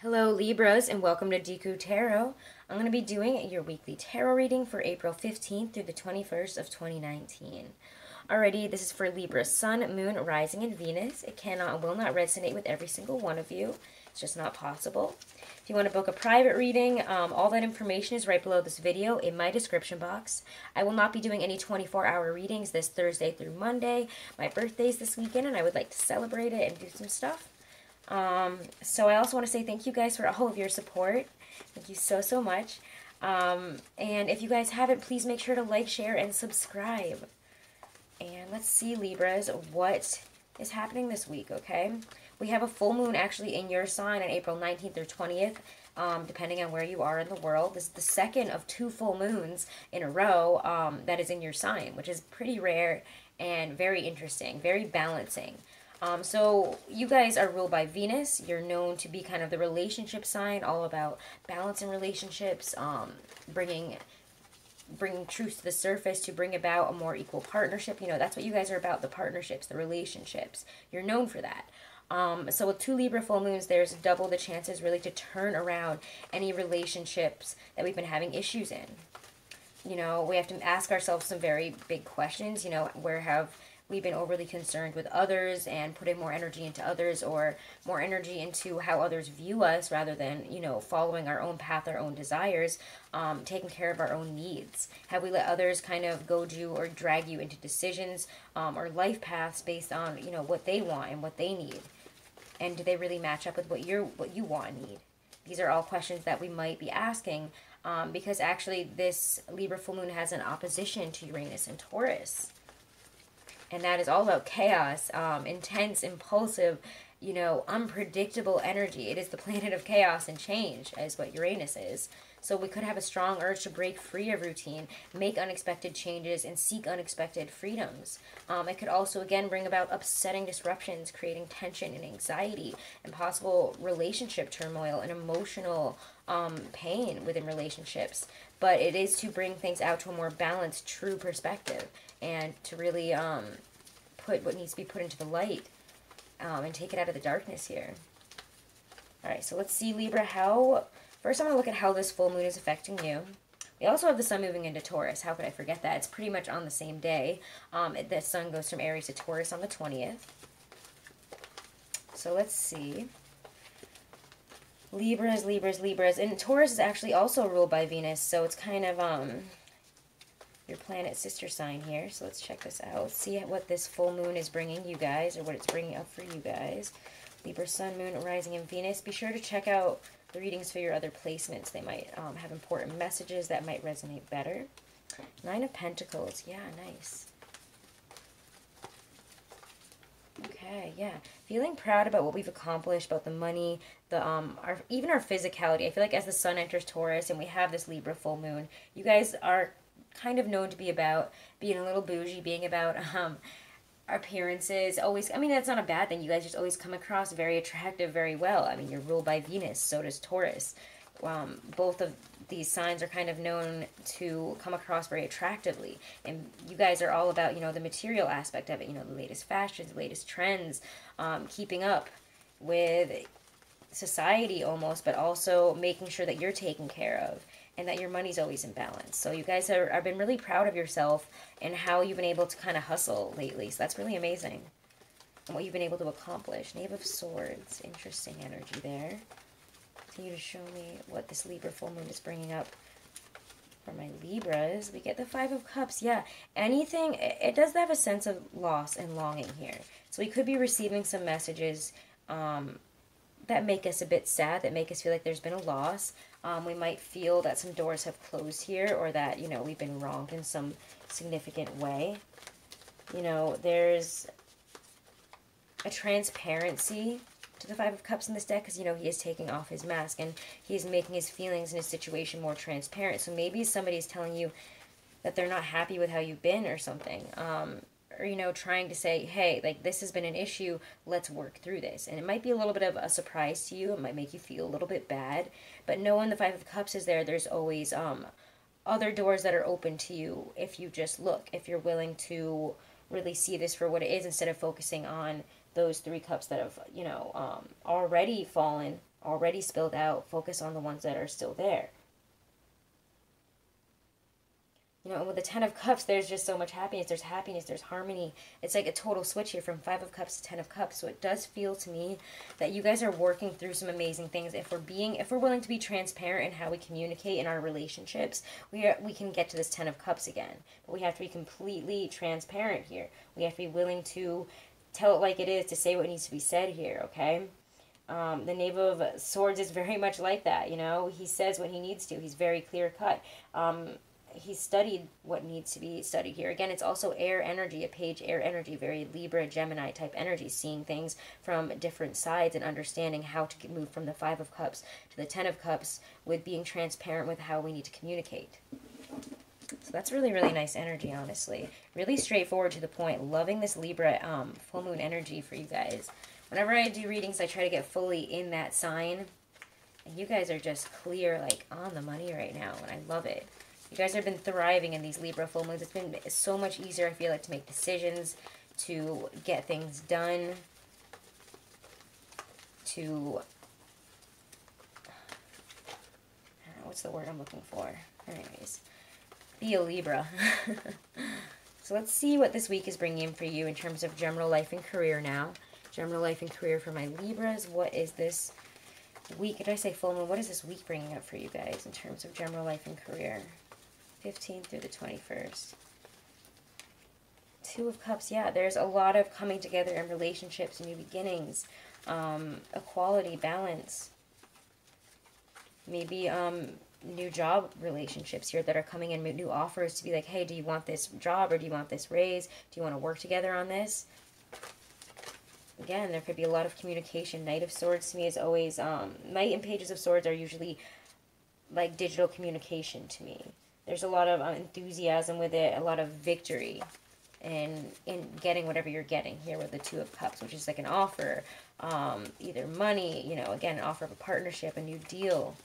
Hello Libras and welcome to Deku Tarot. I'm going to be doing your weekly tarot reading for April 15th through the 21st of 2019. Alrighty, this is for Libra, Sun, Moon, Rising, and Venus. It cannot and will not resonate with every single one of you. It's just not possible. If you want to book a private reading, all that information is right below this video in my description box. I will not be doing any 24-hour readings this Thursday through Monday. My birthday's this weekend and I would like to celebrate it and do some stuff. So I also want to say thank you guys for all of your support. Thank you so much. And if you guys haven't, please make sure to like, share, and subscribe. And let's see, Libras, what is happening this week, okay? We have a full moon actually in your sign on April 19th or 20th, depending on where you are in the world. This is the second of 2 full moons in a row that is in your sign, which is pretty rare and very interesting, very balancing. So you guys are ruled by Venus. You're known to be kind of the relationship sign, all about balance in relationships, bringing truth to the surface to bring about a more equal partnership. You know, that's what you guys are about, the partnerships, the relationships. You're known for that. So with 2 Libra full moons, there's double the chances really to turn around any relationships that we've been having issues in. You know, we have to ask ourselves some very big questions. You know, where have we've been overly concerned with others and putting more energy into others, or more energy into how others view us rather than, you know, following our own path, our own desires, taking care of our own needs? Have we let others kind of goad you or drag you into decisions or life paths based on, you know, what they want and what they need? And do they really match up with what you want and need? These are all questions that we might be asking because actually this Libra full moon has an opposition to Uranus and Taurus. And that is all about chaos, intense, impulsive, you know, unpredictable energy. It is the planet of chaos and change, is what Uranus is. So we could have a strong urge to break free of routine, make unexpected changes, and seek unexpected freedoms. It could also, again, bring about upsetting disruptions, creating tension and anxiety, and possible relationship turmoil and emotional pain within relationships. But it is to bring things out to a more balanced, true perspective, and to really put what needs to be put into the light and take it out of the darkness here. All right, so let's see, Libra, how... First, I'm going to look at how this full moon is affecting you. We also have the sun moving into Taurus. How could I forget that? It's pretty much on the same day. The sun goes from Aries to Taurus on the 20th. So let's see. Libras, Libras, Libras. And Taurus is actually also ruled by Venus, so it's kind of your planet sister sign here. So let's check this out. Let's see what this full moon is bringing you guys, or what it's bringing up for you guys. Libra, sun, moon, rising, and Venus. Be sure to check out the readings for your other placements. They might have important messages that might resonate better. 9 of Pentacles. Yeah, nice. Okay, yeah. Feeling proud about what we've accomplished, about the money, the even our physicality. I feel like as the sun enters Taurus and we have this Libra full moon, you guys are kind of known to be about being a little bougie, being about appearances. Always, I mean, that's not a bad thing. You guys just always come across very attractive very well. I mean, you're ruled by Venus, so does Taurus. Both of these signs are kind of known to come across very attractively, and you guys are all about, you know, the material aspect of it, you know, the latest fashions, the latest trends, keeping up with society almost, but also making sure that you're taken care of and that your money's always in balance. So you guys have been really proud of yourself and how you've been able to kind of hustle lately. So that's really amazing. And what you've been able to accomplish. Knave of Swords. Interesting energy there. Continue to show me what this Libra full moon is bringing up for my Libras. We get the 5 of Cups. Yeah, anything. It does have a sense of loss and longing here. So we could be receiving some messages that make us a bit sad, that make us feel like there's been a loss. We might feel that some doors have closed here, or that, you know, we've been wronged in some significant way. You know, there's a transparency to the 5 of Cups in this deck, because, you know, he is taking off his mask and he's making his feelings and his situation more transparent. So maybe somebody's telling you that they're not happy with how you've been or something. Or, you know, trying to say, hey, like, this has been an issue, let's work through this. And it might be a little bit of a surprise to you. It might make you feel a little bit bad. But knowing the 5 of Cups is there, there's always other doors that are open to you if you just look, if you're willing to really see this for what it is instead of focusing on those 3 cups that have, you know, already fallen already spilled out. Focus on the ones that are still there. You know, with the Ten of Cups, there's just so much happiness, there's harmony. It's like a total switch here from Five of Cups to Ten of Cups. So it does feel to me that you guys are working through some amazing things. If we're willing to be transparent in how we communicate in our relationships, we can get to this Ten of Cups again. But we have to be completely transparent here. We have to be willing to tell it like it is, to say what needs to be said here, okay? The Knave of Swords is very much like that, you know? He says what he needs to. He's very clear-cut. He's studied what needs to be studied here. Again, it's also air energy, a page air energy, very Libra, Gemini type energy, seeing things from different sides and understanding how to move from the Five of Cups to the Ten of Cups with being transparent with how we need to communicate. So that's really, really nice energy, honestly. Really straightforward, to the point. Loving this Libra full moon energy for you guys. Whenever I do readings, I try to get fully in that sign. And you guys are just clear, like, on the money right now, and I love it. You guys have been thriving in these Libra full moons. It's been so much easier, I feel like, to make decisions, to get things done, to, I don't know, what's the word I'm looking for? Anyways, be a Libra. So let's see what this week is bringing in for you in terms of general life and career now. General life and career for my Libras. What is this week? Did I say full moon? What is this week bringing up for you guys in terms of general life and career? 15th through the 21st. Two of Cups. Yeah, there's a lot of coming together in relationships, new beginnings, equality, balance. Maybe new job relationships here that are coming in, new offers to be like, hey, do you want this job, or do you want this raise? Do you want to work together on this? Again, there could be a lot of communication. Knight of Swords to me is always, Knight and Pages of Swords are usually like digital communication to me. There's a lot of enthusiasm with it, a lot of victory in getting whatever you're getting here with the Two of Cups, which is like an offer, either money, you know, again, an offer of a partnership, a new deal,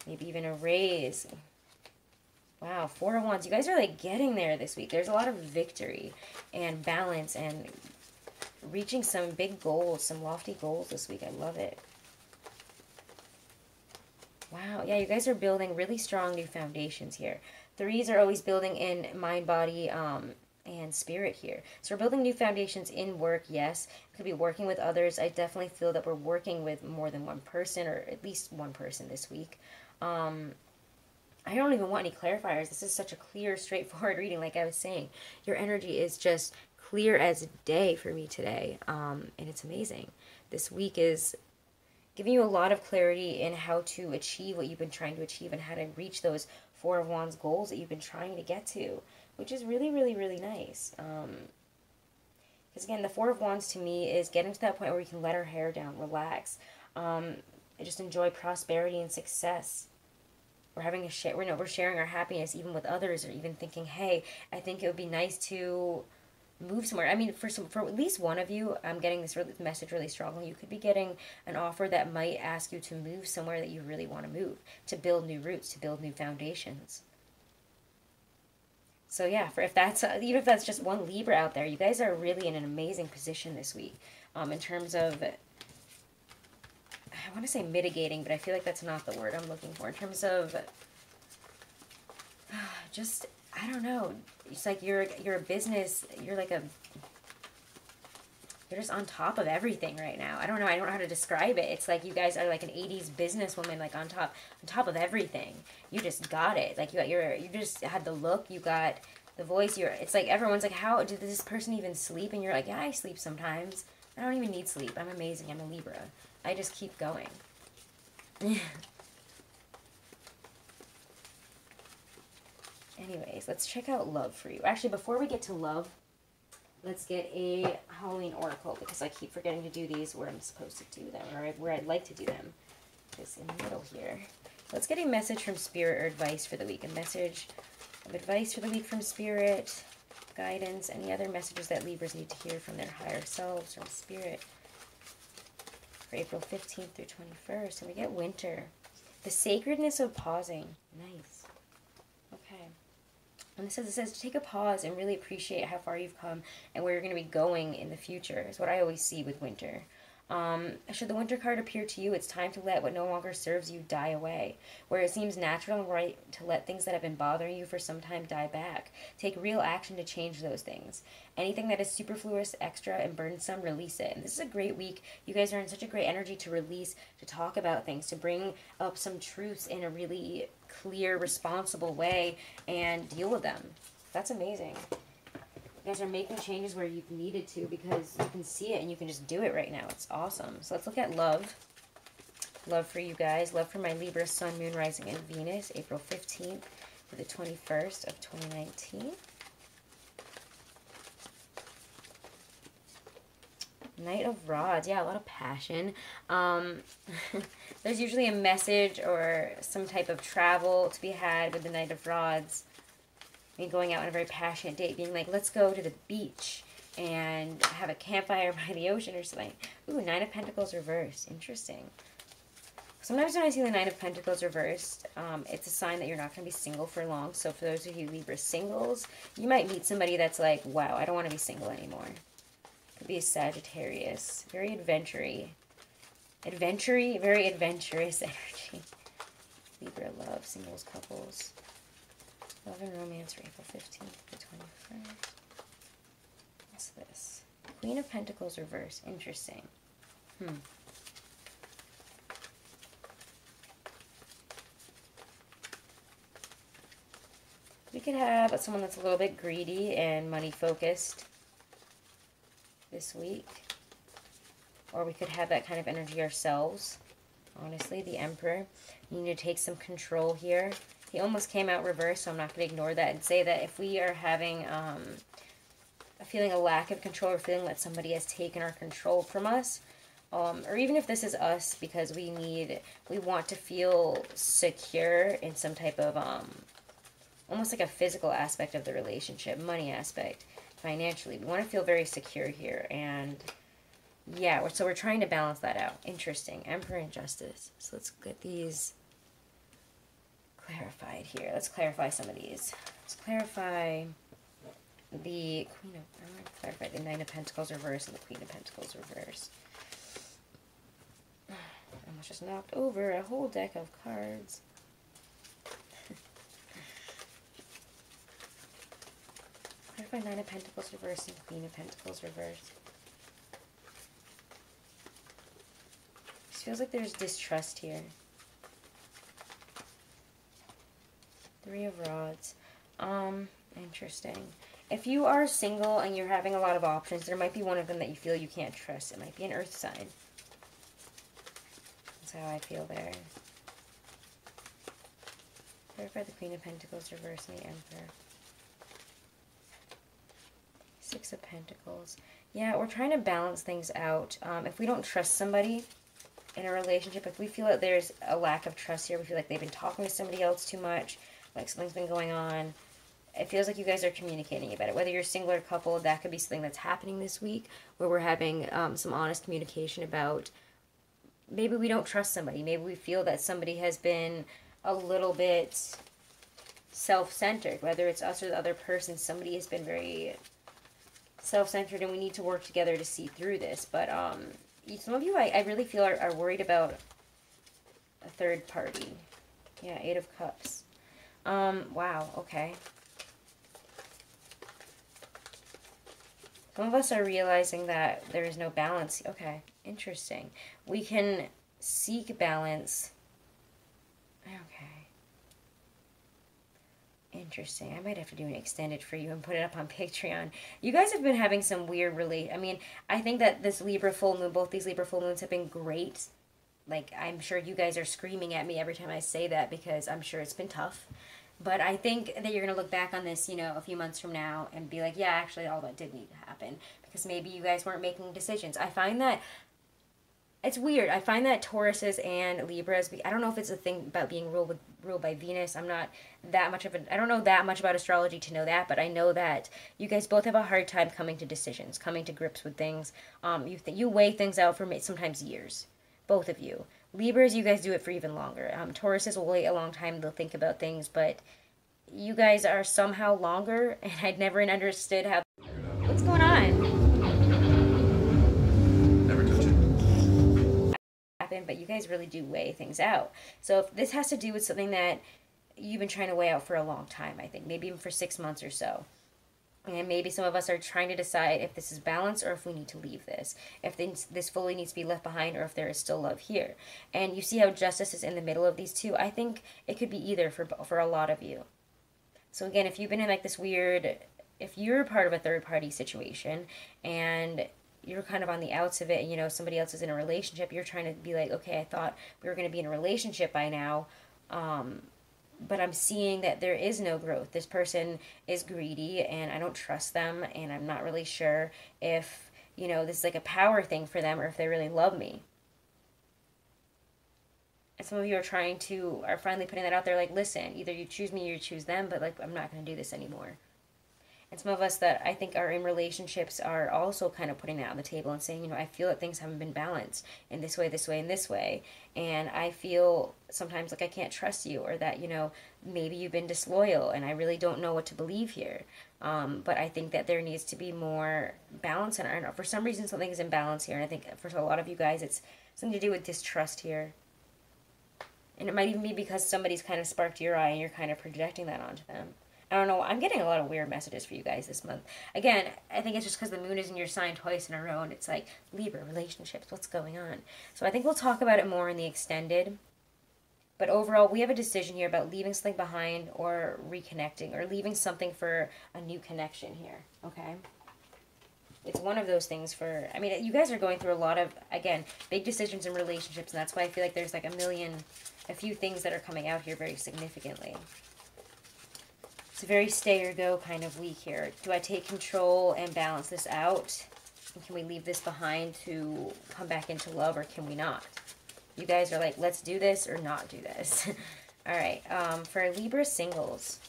maybe even a raise. Wow, Four of Wands. You guys are like getting there this week. There's a lot of victory and balance and reaching some big goals, some lofty goals this week. I love it. Wow, yeah, you guys are building really strong new foundations here. Threes are always building in mind, body, and spirit here. So we're building new foundations in work, yes. Could be working with others. I definitely feel that we're working with more than one person, or at least one person this week. I don't even want any clarifiers. This is such a clear, straightforward reading, like I was saying. Your energy is just clear as day for me today, and it's amazing. This week is giving you a lot of clarity in how to achieve what you've been trying to achieve and how to reach those Four of Wands goals that you've been trying to get to, which is really, really, really nice. Because again, the Four of Wands to me is getting to that point where we can let our hair down, relax, just enjoy prosperity and success. We're having a share. We're sharing our happiness even with others, or even thinking, hey, I think it would be nice to move somewhere. I mean, for at least one of you, I'm getting this message really strongly. You could be getting an offer that might ask you to move somewhere that you really want to move, to build new roots, to build new foundations. So yeah, if that's even if that's just one Libra out there, you guys are really in an amazing position this week, in terms of, I want to say mitigating, but I feel like that's not the word I'm looking for. In terms of just, I don't know. It's like you're a business. You're just on top of everything right now. I don't know how to describe it. It's like you guys are like an 80s businesswoman, like on top of everything. You just got it. Like you just had the look. You got the voice. It's like everyone's like, how did this person even sleep? And you're like, yeah, I sleep sometimes. I don't even need sleep. I'm amazing. I'm a Libra. I just keep going. Anyways, let's check out love for you. Actually, before we get to love, let's get a Halloween oracle, because I keep forgetting to do these where I'm supposed to do them, or where I'd like to do them. It's in the middle here. Let's get a message from Spirit or advice for the week. A message of advice for the week from Spirit, guidance, any other messages that Libras need to hear from their higher selves, from Spirit, for April 15th through 21st. And we get winter. The sacredness of pausing. Nice. Okay. And it says take a pause and really appreciate how far you've come and where you're going to be going in the future, is what I always see with winter. Should the Winter card appear to you, it's time to let what no longer serves you die away. Where it seems natural and right to let things that have been bothering you for some time die back. Take real action to change those things. Anything that is superfluous, extra, and burdensome, release it. And this is a great week. You guys are in such a great energy to release, to talk about things, to bring up some truths in a really clear, responsible way and deal with them. That's amazing. You guys are making changes where you've needed to because you can see it and you can just do it right now. It's awesome. So let's look at love. Love for you guys. Love for my Libra, Sun, Moon, Rising, and Venus, April 15th to the 21st of 2019. Knight of Rods. Yeah, a lot of passion. There's usually a message or some type of travel to be had with the Knight of Rods. Going out on a very passionate date, being like, let's go to the beach and have a campfire by the ocean or something. Ooh, Nine of Pentacles reversed. Interesting. Sometimes when I see the Nine of Pentacles reversed, it's a sign that you're not going to be single for long. So for those of you Libra singles, you might meet somebody that's like, wow, I don't want to be single anymore. Could be a Sagittarius. Very adventure-y. Very adventurous energy. Libra love, singles, couples. Love and romance for April 15th to 21st. What's this? Queen of Pentacles reverse. Interesting. We could have someone that's a little bit greedy and money focused this week. Or we could have that kind of energy ourselves. Honestly, the Emperor. You need to take some control here. He almost came out reversed, so I'm not going to ignore that and say that if we are having feeling a lack of control or feeling that somebody has taken our control from us, or even if this is us because we want to feel secure in some type of almost like a physical aspect of the relationship, money aspect, financially. We want to feel very secure here, and yeah, so we're trying to balance that out. Interesting. Emperor and Justice. So let's get these clarified here. Let's clarify some of these. Let's clarify the Queen of... I'm going to clarify the Nine of Pentacles reverse and the Queen of Pentacles reverse. I almost just knocked over a whole deck of cards. Clarify Nine of Pentacles reverse and Queen of Pentacles reverse. It feels like there's distrust here. Three of Rods. Interesting. If you are single and you're having a lot of options, there might be one of them that you feel you can't trust. It might be an earth sign. That's how I feel there. Clarify the Queen of Pentacles reverse and the Emperor. Six of Pentacles. Yeah, we're trying to balance things out. If we don't trust somebody in a relationship, if we feel that there's a lack of trust here, we feel like they've been talking to somebody else too much, like something's been going on, it feels like you guys are communicating about it. Whether you're single or couple, that could be something that's happening this week, where we're having some honest communication about maybe we don't trust somebody. Maybe we feel that somebody has been a little bit self-centered. Whether it's us or the other person, somebody has been very self-centered, and we need to work together to see through this. But some of you, I really feel, are worried about a third party. Yeah, Eight of Cups. Wow, okay. Some of us are realizing that there is no balance. Okay, interesting. We can seek balance. Okay. Interesting. I might have to do an extended for you and put it up on Patreon. You guys have been having some weird I think that this Libra full moon, both these Libra full moons have been great. Like, I'm sure you guys are screaming at me every time I say that because I'm sure it's been tough. But I think that you're going to look back on this, a few months from now and be like, yeah, actually, all that did need to happen. Because maybe you guys weren't making decisions. I find that it's weird. I find that Tauruses and Libras, I don't know if it's a thing about being ruled by Venus. I don't know that much about astrology to know that, but I know that you guys both have a hard time coming to decisions, coming to grips with things. You weigh things out for sometimes years. Both of you. Libras, you guys do it for even longer. Tauruses will wait a long time. They'll think about things, but you guys are somehow longer, and I'd never understood how... What's going on? Never touch it. happen, but you guys really do weigh things out. So if this has to do with something that you've been trying to weigh out for a long time, I think, maybe even for 6 months or so. And maybe some of us are trying to decide if this is balance or if we need to leave this. If this fully needs to be left behind or if there is still love here. And you see how justice is in the middle of these two? I think it could be either for a lot of you. So again, if you've been in like this weird, if you're part of a third party situation and you're kind of on the outs of it and you know somebody else is in a relationship, you're trying to be like, okay, I thought we were going to be in a relationship by now. But I'm seeing that there is no growth. This person is greedy and I don't trust them and I'm not really sure if, you know, this is like a power thing for them or if they really love me. And some of you are finally putting that out there like, listen, either you choose me or you choose them, but like, I'm not going to do this anymore. And some of us that I think are in relationships are also kind of putting that on the table and saying, you know, I feel that things haven't been balanced in this way, this way, and this way. And I feel sometimes like I can't trust you, or that, you know, maybe you've been disloyal and I really don't know what to believe here. But I think that there needs to be more balance. And I don't know, for some reason something is in balance here. And I think for a lot of you guys, it's something to do with distrust here. And it might even be because somebody's kind of sparked your eye and you're kind of projecting that onto them. I don't know. I'm getting a lot of weird messages for you guys this month. Again, I think it's just because the moon is in your sign twice in a row, and it's like, Libra, relationships, what's going on? So I think we'll talk about it more in the extended. But overall, we have a decision here about leaving something behind or reconnecting, or leaving something for a new connection here, okay? It's one of those things for, I mean, you guys are going through a lot of, again, big decisions in relationships, and that's why I feel like there's like a few things that are coming out here very significantly. It's a very stay or go kind of week here. Do I take control and balance this out? And can we leave this behind to come back into love, or can we not? You guys are like, let's do this or not do this. All right, for Libra singles.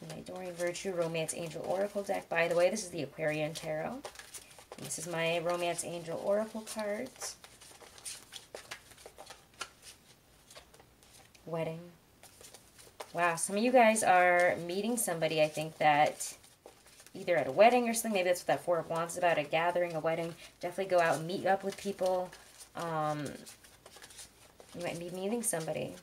My Doreen Virtue Romance Angel Oracle deck. By the way, this is the Aquarian Tarot. This is my Romance Angel Oracle cards. Wedding. Wow, some of you guys are meeting somebody, I think, that either at a wedding or something. Maybe that's what that Four of Wands is about, a gathering, a wedding. Definitely go out and meet up with people. You might be meeting somebody.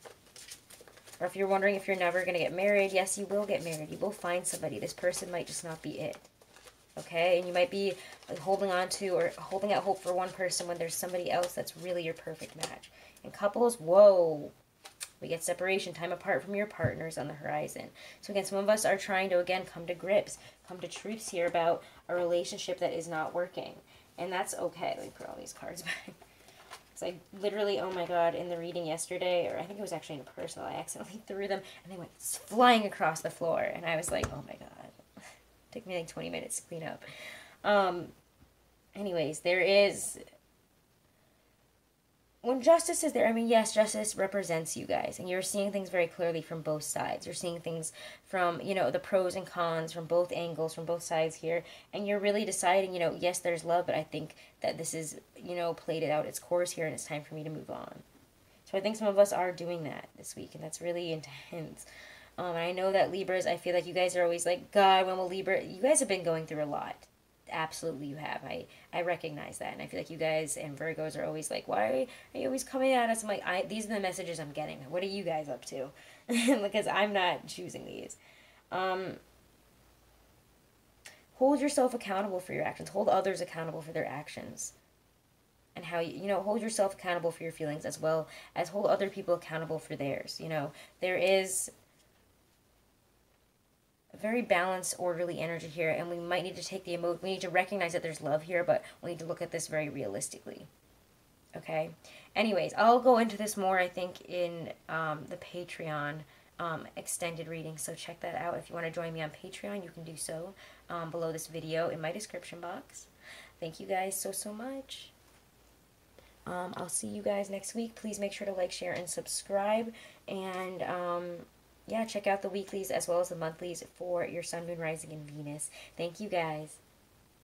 Or if you're wondering if you're never going to get married, yes, you will get married. You will find somebody. This person might just not be it. Okay? And you might be holding on to or holding out hope for one person when there's somebody else that's really your perfect match. And couples, whoa. We get separation, time apart from your partners on the horizon. So again, some of us are trying to, again, come to grips, come to truths here about a relationship that is not working. And that's okay. Let me put all these cards back. It's like literally, oh my God, in the reading yesterday, or I think it was actually in a personal, I accidentally threw them and they went flying across the floor. And I was like, oh my God. It took me like 20 minutes to clean up. Anyways, there is... When justice is there, I mean, yes, justice represents you guys, and you're seeing things very clearly from both sides. You're seeing things from, you know, the pros and cons from both angles, from both sides here, and you're really deciding, you know, yes, there's love, but I think that this is, you know, played it out its course here, and it's time for me to move on. So I think some of us are doing that this week, and that's really intense. And I know that Libras, I feel like you guys are always like, God, when will Libra... You guys have been going through a lot. Absolutely you have. I recognize that, and I feel like you guys and Virgos are always like, why are you always coming at us? I'm like, these are the messages I'm getting. What are you guys up to? Because I'm not choosing these. Hold yourself accountable for your actions. Hold others accountable for their actions. And how, you know, hold yourself accountable for your feelings as well as hold other people accountable for theirs. You know, there is a very balanced, orderly energy here, and we might need to take the we need to recognize that there's love here, but we need to look at this very realistically. Okay? Anyways, I'll go into this more, I think, in the Patreon extended reading, so check that out. If you want to join me on Patreon, you can do so below this video in my description box. Thank you guys so much. I'll see you guys next week. Please make sure to like, share, and subscribe, and yeah, check out the weeklies as well as the monthlies for your Sun, Moon, Rising, and Venus. Thank you guys.